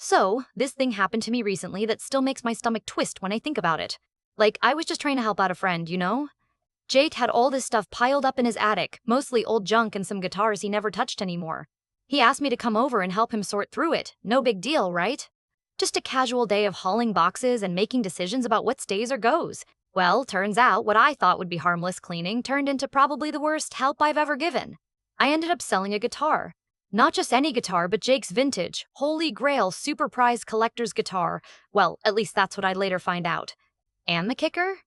So, this thing happened to me recently that still makes my stomach twist when I think about it. Like, I was just trying to help out a friend, you know? Jake had all this stuff piled up in his attic, mostly old junk and some guitars he never touched anymore. He asked me to come over and help him sort through it. No big deal, right? Just a casual day of hauling boxes and making decisions about what stays or goes. Well, turns out what I thought would be harmless cleaning turned into probably the worst help I've ever given. I ended up selling a guitar. Not just any guitar, but Jake's vintage, holy grail, super prized collector's guitar. Well, at least that's what I'd later find out. And the kicker?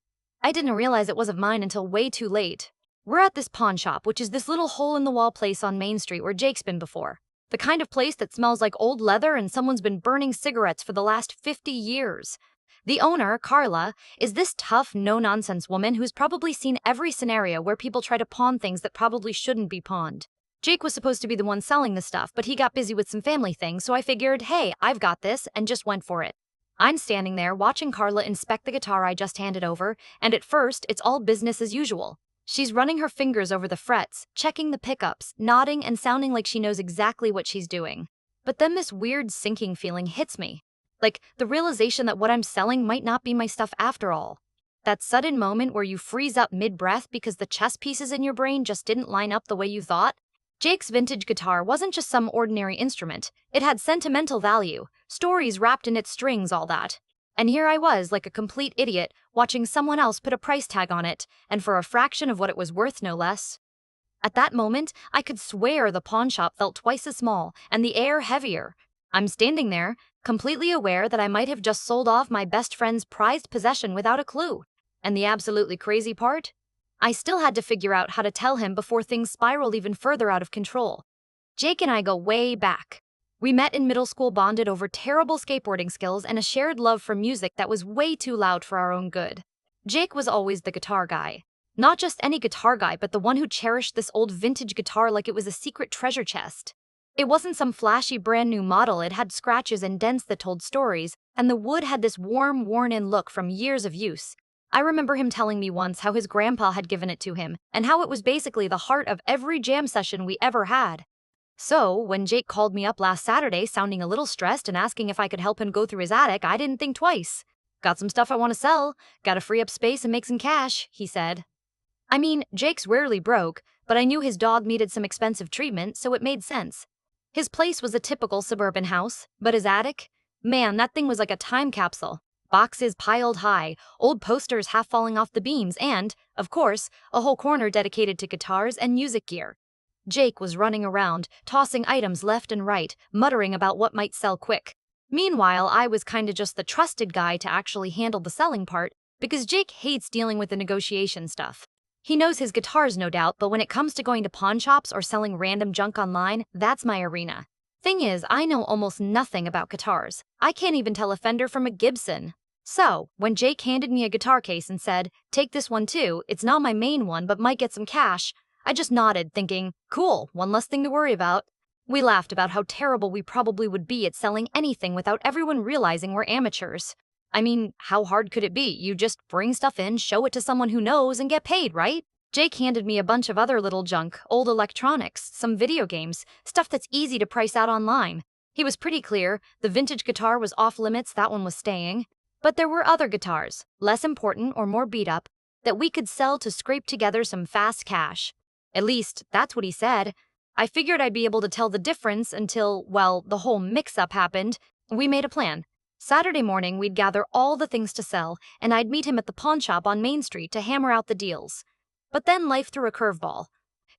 I didn't realize it wasn't mine until way too late. We're at this pawn shop, which is this little hole-in-the-wall place on Main Street where Jake's been before. The kind of place that smells like old leather and someone's been burning cigarettes for the last 50 years. The owner, Carla, is this tough, no-nonsense woman who's probably seen every scenario where people try to pawn things that probably shouldn't be pawned. Jake was supposed to be the one selling the stuff, but he got busy with some family things, so I figured, hey, I've got this, and just went for it. I'm standing there watching Carla inspect the guitar I just handed over, and at first, it's all business as usual. She's running her fingers over the frets, checking the pickups, nodding and sounding like she knows exactly what she's doing. But then this weird sinking feeling hits me. Like the realization that what I'm selling might not be my stuff after all. That sudden moment where you freeze up mid-breath because the chess pieces in your brain just didn't line up the way you thought. Jake's vintage guitar wasn't just some ordinary instrument. It had sentimental value, stories wrapped in its strings, all that. And here I was, like a complete idiot, watching someone else put a price tag on it, and for a fraction of what it was worth, no less. At that moment, I could swear the pawn shop felt twice as small, and the air heavier. I'm standing there, completely aware that I might have just sold off my best friend's prized possession without a clue. And the absolutely crazy part? I still had to figure out how to tell him before things spiraled even further out of control. Jake and I go way back. We met in middle school, bonded over terrible skateboarding skills and a shared love for music that was way too loud for our own good. Jake was always the guitar guy. Not just any guitar guy, but the one who cherished this old vintage guitar like it was a secret treasure chest. It wasn't some flashy brand new model, it had scratches and dents that told stories, and the wood had this warm, worn-in look from years of use. I remember him telling me once how his grandpa had given it to him, and how it was basically the heart of every jam session we ever had. So, when Jake called me up last Saturday sounding a little stressed and asking if I could help him go through his attic, I didn't think twice. Got some stuff I want to sell, gotta free up space and make some cash, he said. I mean, Jake's rarely broke, but I knew his dog needed some expensive treatment, so it made sense. His place was a typical suburban house, but his attic? Man, that thing was like a time capsule. Boxes piled high, old posters half falling off the beams, and, of course, a whole corner dedicated to guitars and music gear. Jake was running around, tossing items left and right, muttering about what might sell quick. Meanwhile, I was kinda just the trusted guy to actually handle the selling part, because Jake hates dealing with the negotiation stuff. He knows his guitars, no doubt, but when it comes to going to pawn shops or selling random junk online, that's my arena. Thing is, I know almost nothing about guitars. I can't even tell a Fender from a Gibson. So, when Jake handed me a guitar case and said, "Take this one too, it's not my main one but might get some cash," I just nodded, thinking, cool, one less thing to worry about. We laughed about how terrible we probably would be at selling anything without everyone realizing we're amateurs. I mean, how hard could it be? You just bring stuff in, show it to someone who knows, and get paid, right? Jake handed me a bunch of other little junk, old electronics, some video games, stuff that's easy to price out online. He was pretty clear, the vintage guitar was off limits, that one was staying. But there were other guitars, less important or more beat up, that we could sell to scrape together some fast cash. At least, that's what he said. I figured I'd be able to tell the difference until, well, the whole mix-up happened. We made a plan. Saturday morning, we'd gather all the things to sell, and I'd meet him at the pawn shop on Main Street to hammer out the deals. But then life threw a curveball.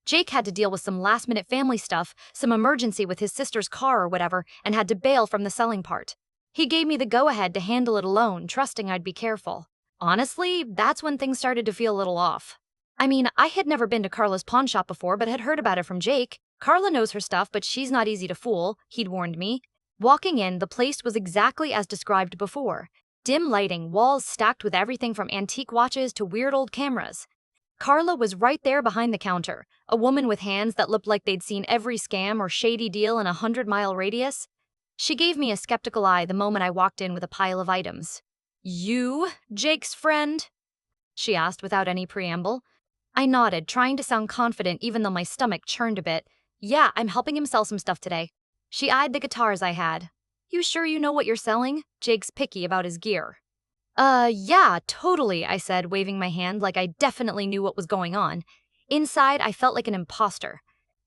Jake had to deal with some last-minute family stuff, some emergency with his sister's car or whatever, and had to bail from the selling part. He gave me the go-ahead to handle it alone, trusting I'd be careful. Honestly, that's when things started to feel a little off. I mean, I had never been to Carla's pawn shop before, but had heard about it from Jake. Carla knows her stuff, but she's not easy to fool, he'd warned me. Walking in, the place was exactly as described before. Dim lighting, walls stacked with everything from antique watches to weird old cameras. Carla was right there behind the counter, a woman with hands that looked like they'd seen every scam or shady deal in a 100-mile radius. She gave me a skeptical eye the moment I walked in with a pile of items. "You, Jake's friend?" she asked without any preamble. I nodded, trying to sound confident even though my stomach churned a bit. "Yeah, I'm helping him sell some stuff today." She eyed the guitars I had. You sure you know what you're selling? Jake's picky about his gear. Yeah, totally, I said, waving my hand like I definitely knew what was going on. Inside, I felt like an imposter.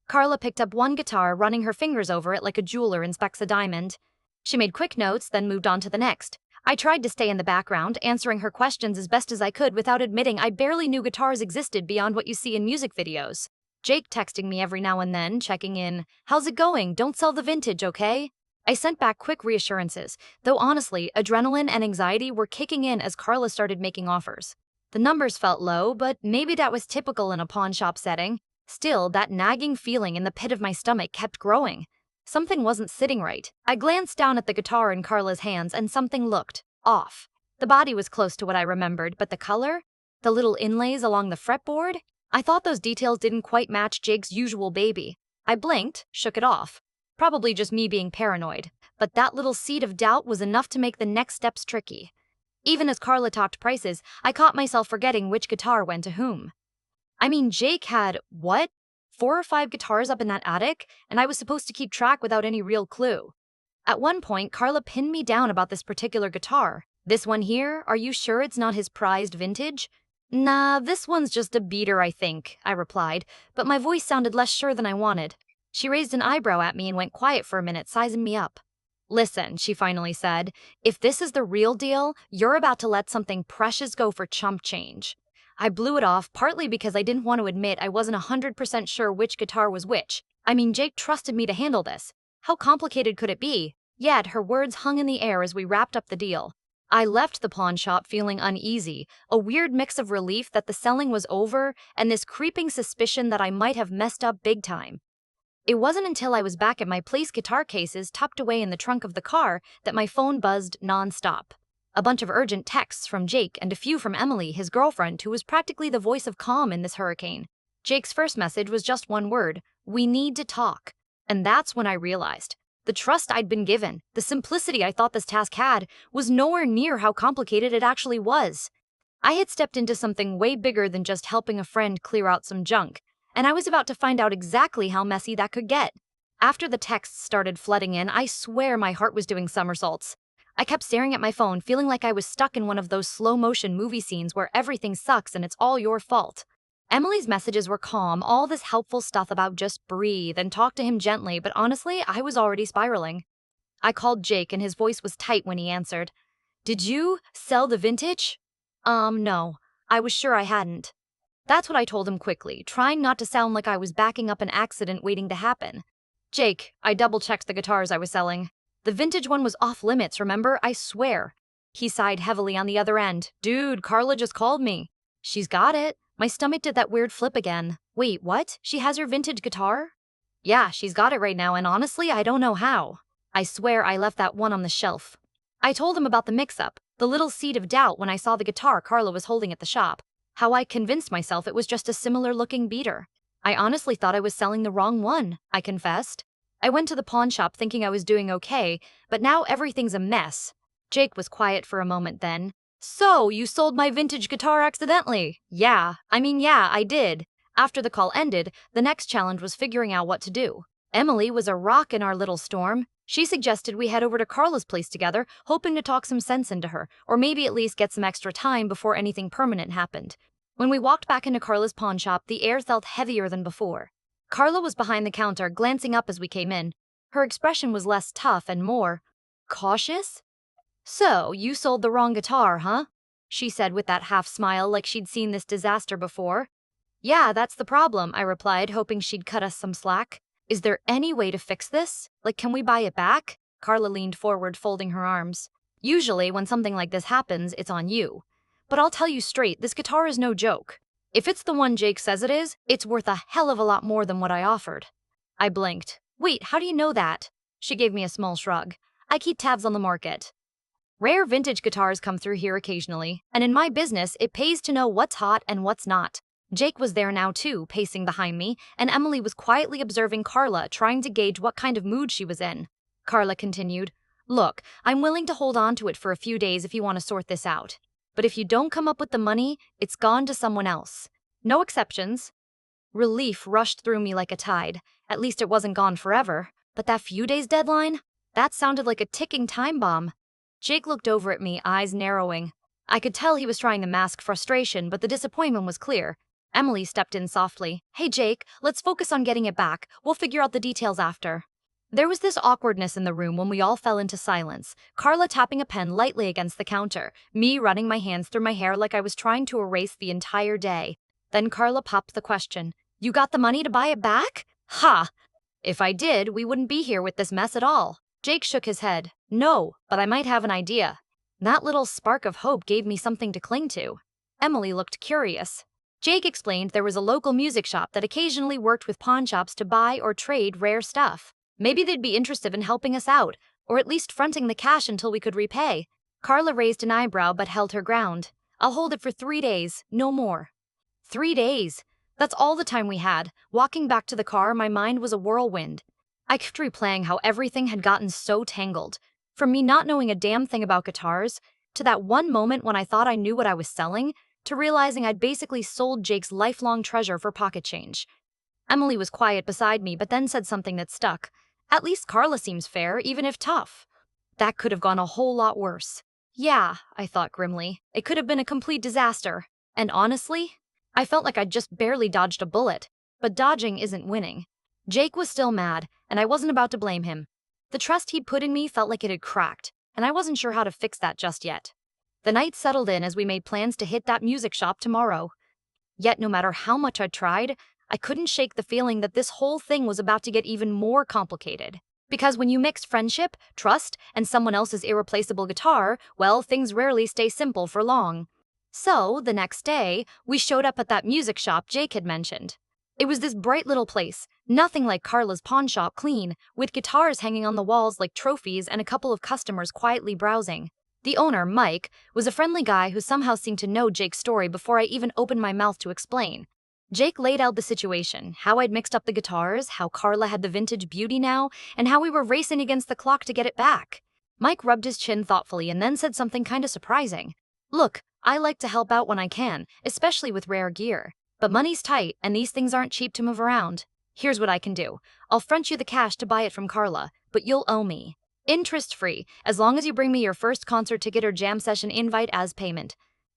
Carla picked up one guitar, running her fingers over it like a jeweler inspects a diamond. She made quick notes, then moved on to the next. I tried to stay in the background, answering her questions as best as I could without admitting I barely knew guitars existed beyond what you see in music videos. Jake texting me every now and then, checking in. How's it going? Don't sell the vintage, okay? I sent back quick reassurances, though honestly, adrenaline and anxiety were kicking in as Carla started making offers. The numbers felt low, but maybe that was typical in a pawn shop setting. Still, that nagging feeling in the pit of my stomach kept growing. Something wasn't sitting right. I glanced down at the guitar in Carla's hands and something looked off. The body was close to what I remembered, but the color? The little inlays along the fretboard? I thought those details didn't quite match Jake's usual baby. I blinked, shook it off. Probably just me being paranoid. But that little seed of doubt was enough to make the next steps tricky. Even as Carla talked prices, I caught myself forgetting which guitar went to whom. I mean, Jake had, what? 4 or 5 guitars up in that attic, and I was supposed to keep track without any real clue. At one point, Carla pinned me down about this particular guitar. This one here, are you sure it's not his prized vintage? Nah, this one's just a beater, I think, I replied, but my voice sounded less sure than I wanted. She raised an eyebrow at me and went quiet for a minute, sizing me up. Listen, she finally said, if this is the real deal, you're about to let something precious go for chump change. I blew it off, partly because I didn't want to admit I wasn't 100% sure which guitar was which. I mean, Jake trusted me to handle this. How complicated could it be? Yet, her words hung in the air as we wrapped up the deal. I left the pawn shop feeling uneasy, a weird mix of relief that the selling was over and this creeping suspicion that I might have messed up big time. It wasn't until I was back at my place guitar cases tucked away in the trunk of the car that my phone buzzed nonstop. A bunch of urgent texts from Jake and a few from Emily, his girlfriend, who was practically the voice of calm in this hurricane. Jake's first message was just one word: we need to talk. And that's when I realized. The trust I'd been given, the simplicity I thought this task had, was nowhere near how complicated it actually was. I had stepped into something way bigger than just helping a friend clear out some junk, and I was about to find out exactly how messy that could get. After the texts started flooding in, I swear my heart was doing somersaults. I kept staring at my phone, feeling like I was stuck in one of those slow-motion movie scenes where everything sucks and it's all your fault. Emily's messages were calm, all this helpful stuff about just breathe and talk to him gently, but honestly, I was already spiraling. I called Jake and his voice was tight when he answered. Did you sell the vintage? No. I was sure I hadn't. That's what I told him quickly, trying not to sound like I was backing up an accident waiting to happen. Jake, I double-checked the guitars I was selling. The vintage one was off limits, remember? I swear. He sighed heavily on the other end. Dude, Carla just called me. She's got it. My stomach did that weird flip again. Wait, what? She has your vintage guitar? Yeah, she's got it right now, and honestly, I don't know how. I swear I left that one on the shelf. I told him about the mix-up, the little seed of doubt when I saw the guitar Carla was holding at the shop. How I convinced myself it was just a similar-looking beater. I honestly thought I was selling the wrong one, I confessed. I went to the pawn shop thinking I was doing okay, but now everything's a mess. Jake was quiet for a moment then. So, you sold my vintage guitar accidentally? Yeah, I did. After the call ended, the next challenge was figuring out what to do. Emily was a rock in our little storm. She suggested we head over to Carla's place together, hoping to talk some sense into her, or maybe at least get some extra time before anything permanent happened. When we walked back into Carla's pawn shop, the air felt heavier than before. Carla was behind the counter, glancing up as we came in. Her expression was less tough and more cautious. So, you sold the wrong guitar, huh? She said with that half smile like she'd seen this disaster before. Yeah, that's the problem, I replied, hoping she'd cut us some slack. Is there any way to fix this? Like, can we buy it back? Carla leaned forward, folding her arms. Usually, when something like this happens, it's on you. But I'll tell you straight, this guitar is no joke. If it's the one Jake says it is, it's worth a hell of a lot more than what I offered. I blinked. Wait, how do you know that? She gave me a small shrug. I keep tabs on the market. Rare vintage guitars come through here occasionally, and in my business, it pays to know what's hot and what's not. Jake was there now too, pacing behind me, and Emily was quietly observing Carla, trying to gauge what kind of mood she was in. Carla continued, Look, I'm willing to hold on to it for a few days if you want to sort this out. But if you don't come up with the money, it's gone to someone else. No exceptions. Relief rushed through me like a tide. At least it wasn't gone forever. But that few days deadline? That sounded like a ticking time bomb. Jake looked over at me, eyes narrowing. I could tell he was trying to mask frustration, but the disappointment was clear. Emily stepped in softly. Hey Jake, let's focus on getting it back. We'll figure out the details after. There was this awkwardness in the room when we all fell into silence. Carla tapping a pen lightly against the counter, me running my hands through my hair like I was trying to erase the entire day. Then Carla popped the question. You got the money to buy it back? Ha! If I did, we wouldn't be here with this mess at all. Jake shook his head. No, but I might have an idea. That little spark of hope gave me something to cling to. Emily looked curious. Jake explained there was a local music shop that occasionally worked with pawnshops to buy or trade rare stuff. Maybe they'd be interested in helping us out, or at least fronting the cash until we could repay. Carla raised an eyebrow but held her ground. I'll hold it for 3 days, no more. 3 days? That's all the time we had. Walking back to the car, my mind was a whirlwind. I kept replaying how everything had gotten so tangled. From me not knowing a damn thing about guitars, to that one moment when I thought I knew what I was selling, to realizing I'd basically sold Jake's lifelong treasure for pocket change. Emily was quiet beside me, but then said something that stuck. At least Carla seems fair, even if tough. That could have gone a whole lot worse. Yeah, I thought grimly. It could have been a complete disaster. And honestly, I felt like I'd just barely dodged a bullet. But dodging isn't winning. Jake was still mad, and I wasn't about to blame him. The trust he'd put in me felt like it had cracked, and I wasn't sure how to fix that just yet. The night settled in as we made plans to hit that music shop tomorrow. Yet no matter how much I tried, I couldn't shake the feeling that this whole thing was about to get even more complicated. Because when you mix friendship, trust, and someone else's irreplaceable guitar, well, things rarely stay simple for long. So, the next day, we showed up at that music shop Jake had mentioned. It was this bright little place, nothing like Carla's pawn shop clean, with guitars hanging on the walls like trophies and a couple of customers quietly browsing. The owner, Mike, was a friendly guy who somehow seemed to know Jake's story before I even opened my mouth to explain. Jake laid out the situation, how I'd mixed up the guitars, how Carla had the vintage beauty now, and how we were racing against the clock to get it back. Mike rubbed his chin thoughtfully and then said something kinda surprising. Look, I like to help out when I can, especially with rare gear. But money's tight, and these things aren't cheap to move around. Here's what I can do. I'll front you the cash to buy it from Carla, but you'll owe me. Interest-free, as long as you bring me your first concert ticket or jam session invite as payment.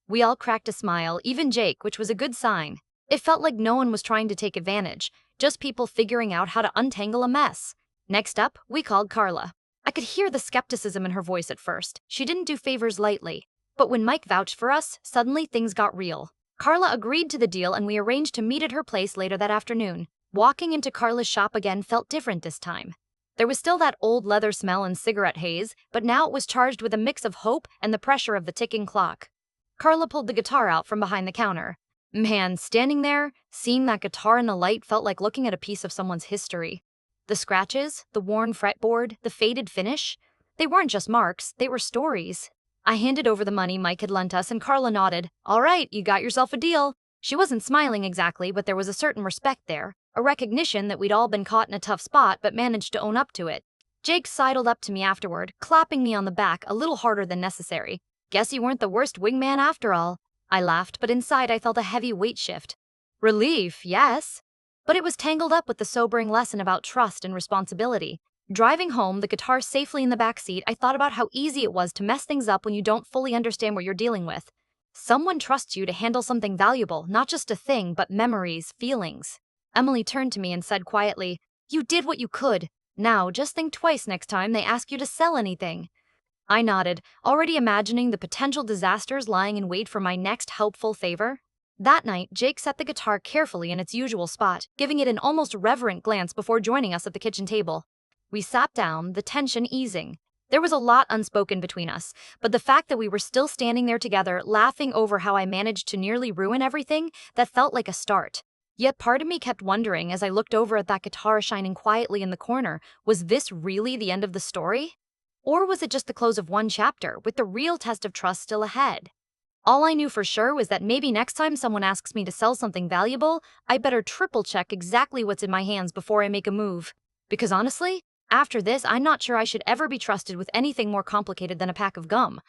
We all cracked a smile, even Jake, which was a good sign. It felt like no one was trying to take advantage, just people figuring out how to untangle a mess. Next up, we called Carla. I could hear the skepticism in her voice at first. She didn't do favors lightly. But when Mike vouched for us, suddenly things got real. Carla agreed to the deal and we arranged to meet at her place later that afternoon. Walking into Carla's shop again felt different this time. There was still that old leather smell and cigarette haze, but now it was charged with a mix of hope and the pressure of the ticking clock. Carla pulled the guitar out from behind the counter. Man, standing there, seeing that guitar in the light felt like looking at a piece of someone's history. The scratches, the worn fretboard, the faded finish, they weren't just marks, they were stories. I handed over the money Mike had lent us and Carla nodded. All right, you got yourself a deal. She wasn't smiling exactly, but there was a certain respect there, a recognition that we'd all been caught in a tough spot but managed to own up to it. Jake sidled up to me afterward, clapping me on the back a little harder than necessary. Guess you weren't the worst wingman after all. I laughed, but inside I felt a heavy weight shift. Relief, yes. But it was tangled up with the sobering lesson about trust and responsibility. Driving home, the guitar safely in the back seat, I thought about how easy it was to mess things up when you don't fully understand what you're dealing with. Someone trusts you to handle something valuable, not just a thing, but memories, feelings. Emily turned to me and said quietly, You did what you could. Now, just think twice next time they ask you to sell anything. I nodded, already imagining the potential disasters lying in wait for my next helpful favor. That night, Jake set the guitar carefully in its usual spot, giving it an almost reverent glance before joining us at the kitchen table. We sat down, the tension easing. There was a lot unspoken between us, but the fact that we were still standing there together, laughing over how I managed to nearly ruin everything, that felt like a start. Yet part of me kept wondering as I looked over at that guitar shining quietly in the corner, was this really the end of the story? Or was it just the close of one chapter, with the real test of trust still ahead? All I knew for sure was that maybe next time someone asks me to sell something valuable, I better triple-check exactly what's in my hands before I make a move. Because honestly, after this, I'm not sure I should ever be trusted with anything more complicated than a pack of gum.